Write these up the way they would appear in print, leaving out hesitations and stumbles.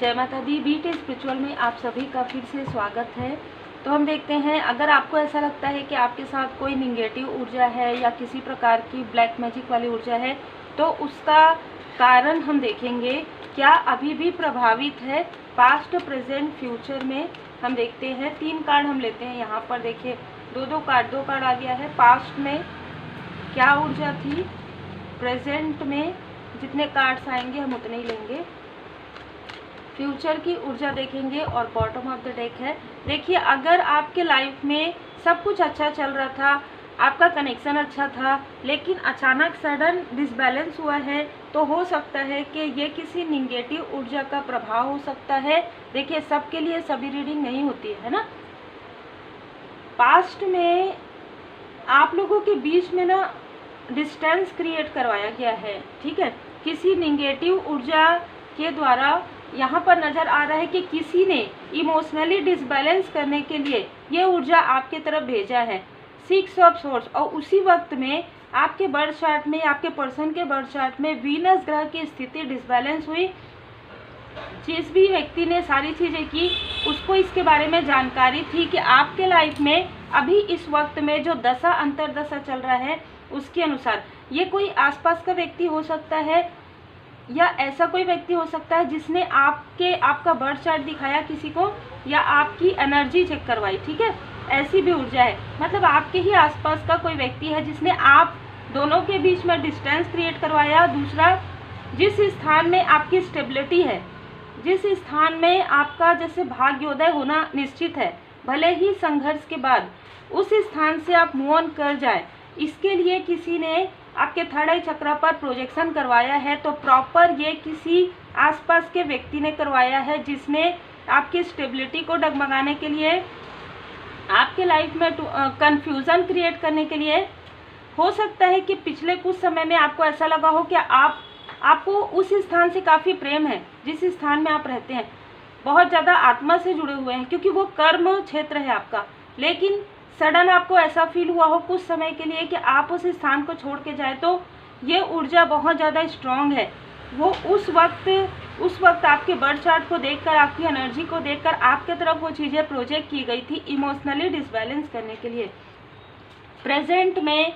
जय माता दी। Beat spiritual में आप सभी का फिर से स्वागत है। तो हम देखते हैं, अगर आपको ऐसा लगता है कि आपके साथ कोई निगेटिव ऊर्जा है या किसी प्रकार की ब्लैक मैजिक वाली ऊर्जा है, तो उसका कारण हम देखेंगे क्या अभी भी प्रभावित है पास्ट, प्रेजेंट, फ्यूचर में। हम देखते हैं 3 कार्ड हम लेते हैं। यहाँ पर देखिए दो कार्ड आ गया है। पास्ट में क्या ऊर्जा थी, प्रेजेंट में जितने कार्ड्स आएंगे हम उतने ही लेंगे, फ्यूचर की ऊर्जा देखेंगे और बॉटम ऑफ द डेक है। देखिए, अगर आपके लाइफ में सब कुछ अच्छा चल रहा था, आपका कनेक्शन अच्छा था, लेकिन अचानक सडन डिसबैलेंस हुआ है, तो हो सकता है कि ये किसी निगेटिव ऊर्जा का प्रभाव हो सकता है। देखिए, सबके लिए सभी रीडिंग नहीं होती है ना। पास्ट में आप लोगों के बीच में ना डिस्टेंस क्रिएट करवाया गया है, ठीक है, किसी निगेटिव ऊर्जा के द्वारा। यहाँ पर नज़र आ रहा है कि किसी ने इमोशनली डिसबैलेंस करने के लिए ये ऊर्जा आपके तरफ भेजा है, 6 ऑफ सोर्स। और उसी वक्त में आपके बर्थ चार्ट में, आपके पर्सन के बर्थ चार्ट में वीनस ग्रह की स्थिति डिसबैलेंस हुई। जिस भी व्यक्ति ने सारी चीज़ें की, उसको इसके बारे में जानकारी थी कि आपके लाइफ में अभी इस वक्त में जो दशा अंतरदशा चल रहा है, उसके अनुसार ये कोई आसपास का व्यक्ति हो सकता है या ऐसा कोई व्यक्ति हो सकता है जिसने आपका बर्थ चार्ट दिखाया किसी को, या आपकी एनर्जी चेक करवाई, ठीक है। ऐसी भी ऊर्जा है, मतलब आपके ही आसपास का कोई व्यक्ति है जिसने आप दोनों के बीच में डिस्टेंस क्रिएट करवाया। दूसरा, जिस स्थान में आपकी स्टेबिलिटी है, जिस स्थान में आपका जैसे भाग्योदय होना निश्चित है, भले ही संघर्ष के बाद उस स्थान से आप मूव ऑन कर जाए, इसके लिए किसी ने आपके थर्ड आई चक्र पर प्रोजेक्शन करवाया है। तो प्रॉपर ये किसी आसपास के व्यक्ति ने करवाया है, जिसने आपकी स्टेबिलिटी को डगमगाने के लिए, आपके लाइफ में कंफ्यूजन क्रिएट करने के लिए। हो सकता है कि पिछले कुछ समय में आपको ऐसा लगा हो कि आपको उस स्थान से काफ़ी प्रेम है, जिस स्थान में आप रहते हैं, बहुत ज़्यादा आत्मा से जुड़े हुए हैं, क्योंकि वो कर्म क्षेत्र है आपका। लेकिन सडन आपको ऐसा फील हुआ हो कुछ समय के लिए कि आप उस स्थान को छोड़ के जाए, तो ये ऊर्जा बहुत ज़्यादा स्ट्रांग है। वो उस वक्त आपके बर्थ चार्ट को देखकर, आपकी एनर्जी को देखकर आपके तरफ वो चीज़ें प्रोजेक्ट की गई थी इमोशनली डिसबैलेंस करने के लिए। प्रेजेंट में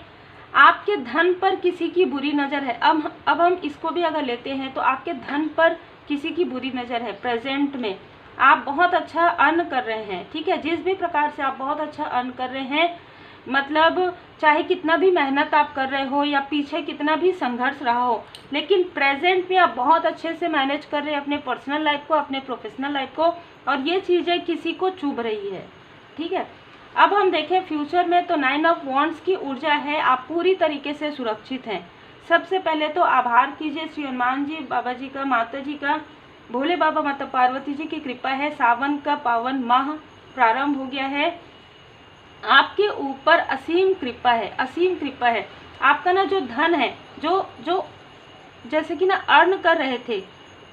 आपके धन पर किसी की बुरी नज़र है। अब हम इसको भी अगर लेते हैं तो आपके धन पर किसी की बुरी नज़र है। प्रेजेंट में आप बहुत अच्छा अर्न कर रहे हैं, ठीक है, जिस भी प्रकार से आप बहुत अच्छा अर्न कर रहे हैं, मतलब चाहे कितना भी मेहनत आप कर रहे हो या पीछे कितना भी संघर्ष रहा हो, लेकिन प्रेजेंट में आप बहुत अच्छे से मैनेज कर रहे हैं अपने पर्सनल लाइफ को, अपने प्रोफेशनल लाइफ को, और ये चीज़ें किसी को चुभ रही है, ठीक है। अब हम देखें फ्यूचर में, तो 9 ऑफ वॉन्ड्स की ऊर्जा है। आप पूरी तरीके से सुरक्षित हैं। सबसे पहले तो आभार कीजिए श्री हनुमान जी, बाबा जी का, माता जी का, भोले बाबा, माता पार्वती जी की कृपा है। सावन का पावन माह प्रारंभ हो गया है। आपके ऊपर असीम कृपा है, असीम कृपा है। आपका ना जो धन है, जो जैसे कि ना अर्न कर रहे थे,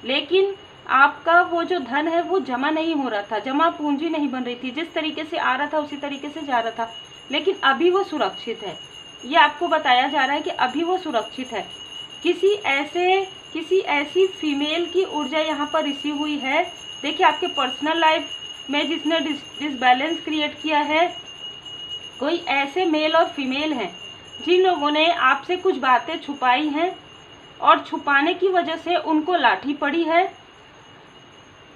लेकिन आपका वो जो धन है वो जमा नहीं हो रहा था, जमा पूंजी नहीं बन रही थी, जिस तरीके से आ रहा था उसी तरीके से जा रहा था, लेकिन अभी वो सुरक्षित है। ये आपको बताया जा रहा है कि अभी वो सुरक्षित है। किसी ऐसी फीमेल की ऊर्जा यहाँ पर रिसीव हुई है। देखिए, आपके पर्सनल लाइफ में जिसने डिसबैलेंस क्रिएट किया है, कोई ऐसे मेल और फीमेल हैं जिन लोगों ने आपसे कुछ बातें छुपाई हैं, और छुपाने की वजह से उनको लाठी पड़ी है।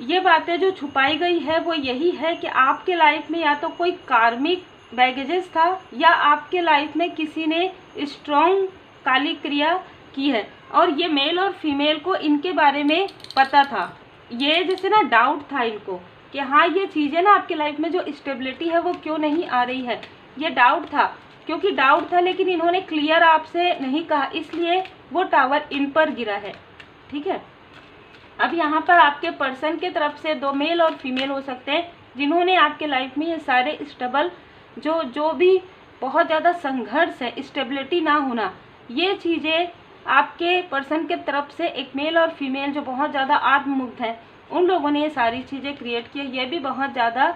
ये बातें जो छुपाई गई है वो यही है कि आपके लाइफ में या तो कोई कार्मिक बैगेजेस था, या आपके लाइफ में किसी ने स्ट्रॉन्ग काली क्रिया की है, और ये मेल और फीमेल को इनके बारे में पता था। ये जैसे ना डाउट था इनको कि हाँ, ये चीज़ें ना आपके लाइफ में जो स्टेबिलिटी है वो क्यों नहीं आ रही है, ये डाउट था। क्योंकि डाउट था, लेकिन इन्होंने क्लियर आपसे नहीं कहा, इसलिए वो टावर इन पर गिरा है, ठीक है। अब यहाँ पर आपके पर्सन के तरफ से 2 मेल और फीमेल हो सकते हैं, जिन्होंने आपके लाइफ में ये सारे स्टेबल, जो भी बहुत ज़्यादा संघर्ष है, स्टेबिलिटी ना होना, ये चीज़ें आपके पर्सन के तरफ से एक मेल और फीमेल जो बहुत ज़्यादा आत्ममुग्ध हैं, उन लोगों ने ये सारी चीज़ें क्रिएट की है। ये भी बहुत ज़्यादा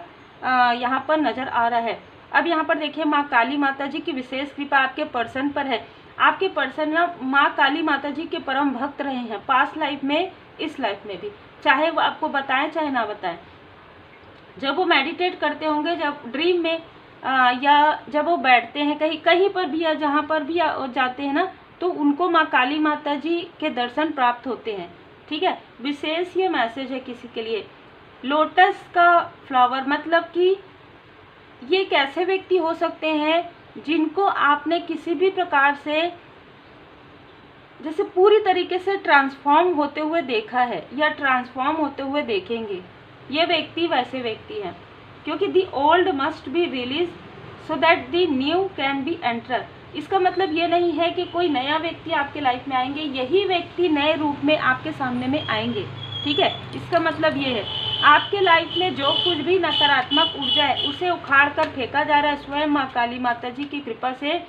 यहाँ पर नज़र आ रहा है। अब यहाँ पर देखिए, माँ काली माता जी की विशेष कृपा आपके पर्सन पर है। आपके पर्सन ना माँ काली माता जी के परम भक्त रहे हैं, पास्ट लाइफ में, इस लाइफ में भी। चाहे वो आपको बताएं चाहे ना बताएं। जब वो मेडिटेट करते होंगे, जब ड्रीम में या जब वो बैठते हैं कहीं कहीं पर भी या जहाँ पर भी जाते हैं ना, तो उनको माँ काली माता जी के दर्शन प्राप्त होते हैं। ठीक है, विशेष ये मैसेज है किसी के लिए। लोटस का फ्लावर मतलब कि ये एक ऐसे व्यक्ति हो सकते हैं जिनको आपने किसी भी प्रकार से जैसे पूरी तरीके से ट्रांसफॉर्म होते हुए देखा है या ट्रांसफॉर्म होते हुए देखेंगे। ये व्यक्ति वैसे व्यक्ति हैं, क्योंकि the old must be release so that the new can be enter. इसका मतलब ये नहीं है कि कोई नया व्यक्ति आपके लाइफ में आएंगे, यही व्यक्ति नए रूप में आपके सामने में आएंगे। ठीक है, इसका मतलब ये है आपके लाइफ में जो कुछ भी नकारात्मक ऊर्जा है उसे उखाड़ कर फेंका जा रहा है स्वयं माँ काली माता जी की कृपा से।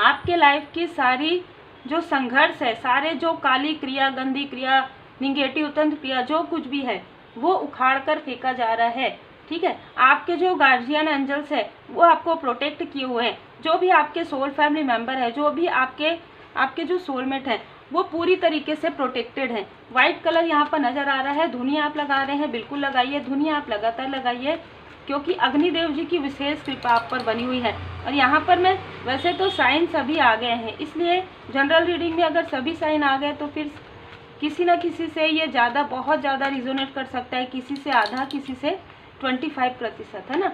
आपके लाइफ की सारी जो संघर्ष है, सारे जो काली क्रिया, गंदी क्रिया, निगेटिव तंत्र क्रिया, जो कुछ भी है वो उखाड़ कर फेंका जा रहा है। ठीक है, आपके जो गार्जियन एंजल्स है वो आपको प्रोटेक्ट किए हुए हैं। जो भी आपके सोल फैमिली मेंबर है, जो भी आपके जो सोलमेट है, वो पूरी तरीके से प्रोटेक्टेड है। वाइट कलर यहाँ पर नजर आ रहा है। धुनी आप लगा रहे हैं, बिल्कुल लगाइए, धुनी आप लगातार लगाइए, क्योंकि अग्निदेव जी की विशेष कृपा आप पर बनी हुई है। और यहाँ पर मैं वैसे तो साइन सभी आ गए हैं, इसलिए जनरल रीडिंग में अगर सभी साइन आ गए तो फिर किसी न किसी से ये ज़्यादा, बहुत ज़्यादा रिजोनेट कर सकता है, किसी से आधा, किसी से 25%, है ना।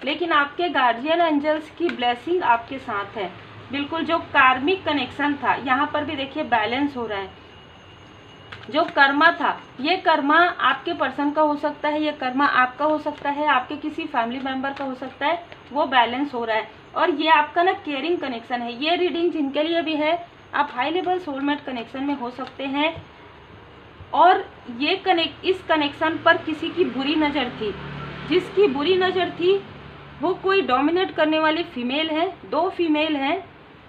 लेकिन आपके गार्जियन एंजल्स की ब्लेसिंग आपके साथ है। बिल्कुल जो कार्मिक कनेक्शन था, यहाँ पर भी देखिए बैलेंस हो रहा है। जो कर्मा था, ये कर्मा आपके पर्सन का हो सकता है, ये कर्मा आपका हो सकता है, आपके किसी फैमिली मेंबर का हो सकता है, वो बैलेंस हो रहा है। और ये आपका ना केयरिंग कनेक्शन है। ये रीडिंग जिनके लिए भी है, आप हाई लेवल सोलमेट कनेक्शन में हो सकते हैं। और ये इस कनेक्शन पर किसी की बुरी नज़र थी, जिसकी बुरी नज़र थी वो कोई डोमिनेट करने वाली फीमेल है, 2 फीमेल हैं।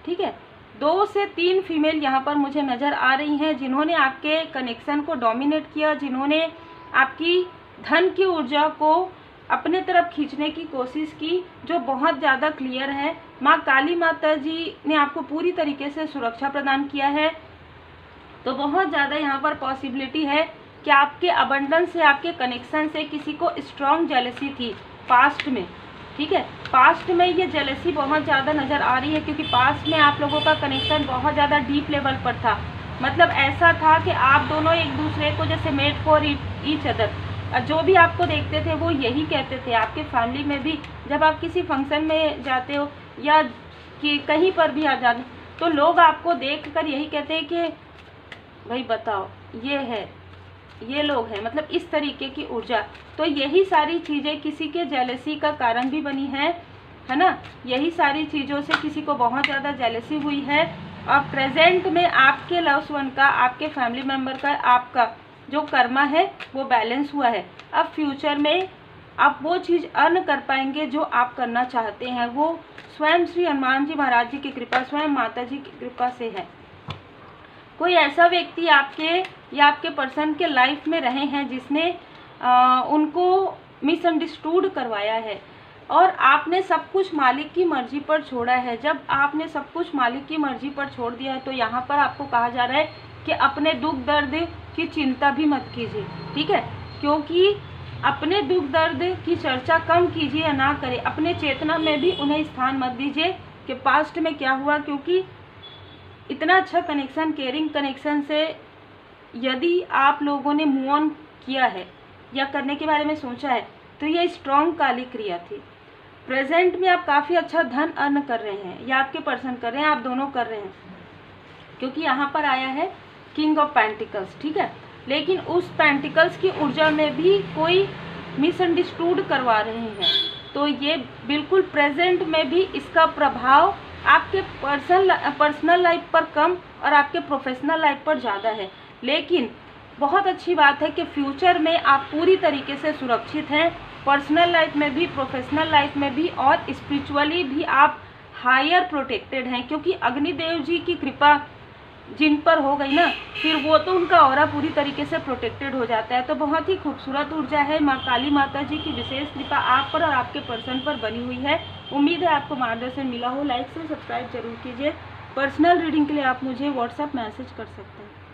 ठीक है, 2 से 3 फीमेल यहाँ पर मुझे नज़र आ रही हैं, जिन्होंने आपके कनेक्शन को डोमिनेट किया, जिन्होंने आपकी धन की ऊर्जा को अपने तरफ खींचने की कोशिश की, जो बहुत ज़्यादा क्लियर है। माँ काली माता जी ने आपको पूरी तरीके से सुरक्षा प्रदान किया है। तो बहुत ज़्यादा यहाँ पर पॉसिबिलिटी है कि आपके अबंडेंस से, आपके कनेक्शन से किसी को स्ट्रॉन्ग जेलसी थी पास्ट में। ठीक है, पास्ट में ये जेलसी बहुत ज़्यादा नज़र आ रही है, क्योंकि पास्ट में आप लोगों का कनेक्शन बहुत ज़्यादा डीप लेवल पर था। मतलब ऐसा था कि आप दोनों एक दूसरे को जैसे मेड फॉर ईच अदर, जो भी आपको देखते थे वो यही कहते थे। आपके फैमिली में भी जब आप किसी फंक्शन में जाते हो या कि कहीं पर भी आ जाते, तो लोग आपको देख कर यही कहते हैं कि भाई बताओ ये है, ये लोग हैं, मतलब इस तरीके की ऊर्जा। तो यही सारी चीज़ें किसी के जेलसी का कारण भी बनी है ना। यही सारी चीज़ों से किसी को बहुत ज़्यादा जेलसी हुई है। और प्रेजेंट में आपके लव्स वन का, आपके फैमिली मेम्बर का, आपका जो कर्मा है वो बैलेंस हुआ है। अब फ्यूचर में आप वो चीज़ अर्न कर पाएंगे जो आप करना चाहते हैं, वो स्वयं श्री हनुमान जी महाराज जी की कृपा, स्वयं माता जी की कृपा से है। कोई ऐसा व्यक्ति आपके या आपके पर्सन के लाइफ में रहे हैं जिसने उनको मिसअंडरस्टूड करवाया है, और आपने सब कुछ मालिक की मर्जी पर छोड़ा है। जब आपने सब कुछ मालिक की मर्जी पर छोड़ दिया है, तो यहाँ पर आपको कहा जा रहा है कि अपने दुख दर्द की चिंता भी मत कीजिए। ठीक है, क्योंकि अपने दुख दर्द की चर्चा कम कीजिए या ना करें, अपने चेतना में भी उन्हें स्थान मत दीजिए कि पास्ट में क्या हुआ। क्योंकि इतना अच्छा कनेक्शन, केयरिंग कनेक्शन से यदि आप लोगों ने मूव ऑन किया है या करने के बारे में सोचा है, तो ये स्ट्रॉन्ग काली क्रिया थी। प्रेजेंट में आप काफ़ी अच्छा धन अर्न कर रहे हैं, या आपके पर्सन कर रहे हैं, आप दोनों कर रहे हैं, क्योंकि यहाँ पर आया है किंग ऑफ पेंटिकल्स। ठीक है, लेकिन उस पेंटिकल्स की ऊर्जा में भी कोई मिसअंडरस्टूड करवा रहे हैं, तो ये बिल्कुल प्रेजेंट में भी इसका प्रभाव आपके पर्सनल लाइफ पर कम और आपके प्रोफेशनल लाइफ पर ज़्यादा है। लेकिन बहुत अच्छी बात है कि फ्यूचर में आप पूरी तरीके से सुरक्षित हैं, पर्सनल लाइफ में भी, प्रोफेशनल लाइफ में भी, और स्पिरिचुअली भी आप हायर प्रोटेक्टेड हैं। क्योंकि अग्निदेव जी की कृपा जिन पर हो गई ना, फिर वो तो उनका ऑरा पूरी तरीके से प्रोटेक्टेड हो जाता है। तो बहुत ही खूबसूरत ऊर्जा है। माँ काली माता जी की विशेष कृपा आप पर और आपके पर्सन पर बनी हुई है। उम्मीद है आपको मार्गदर्शन मिला हो। लाइक से सब्सक्राइब जरूर कीजिए। पर्सनल रीडिंग के लिए आप मुझे व्हाट्सएप मैसेज कर सकते हैं।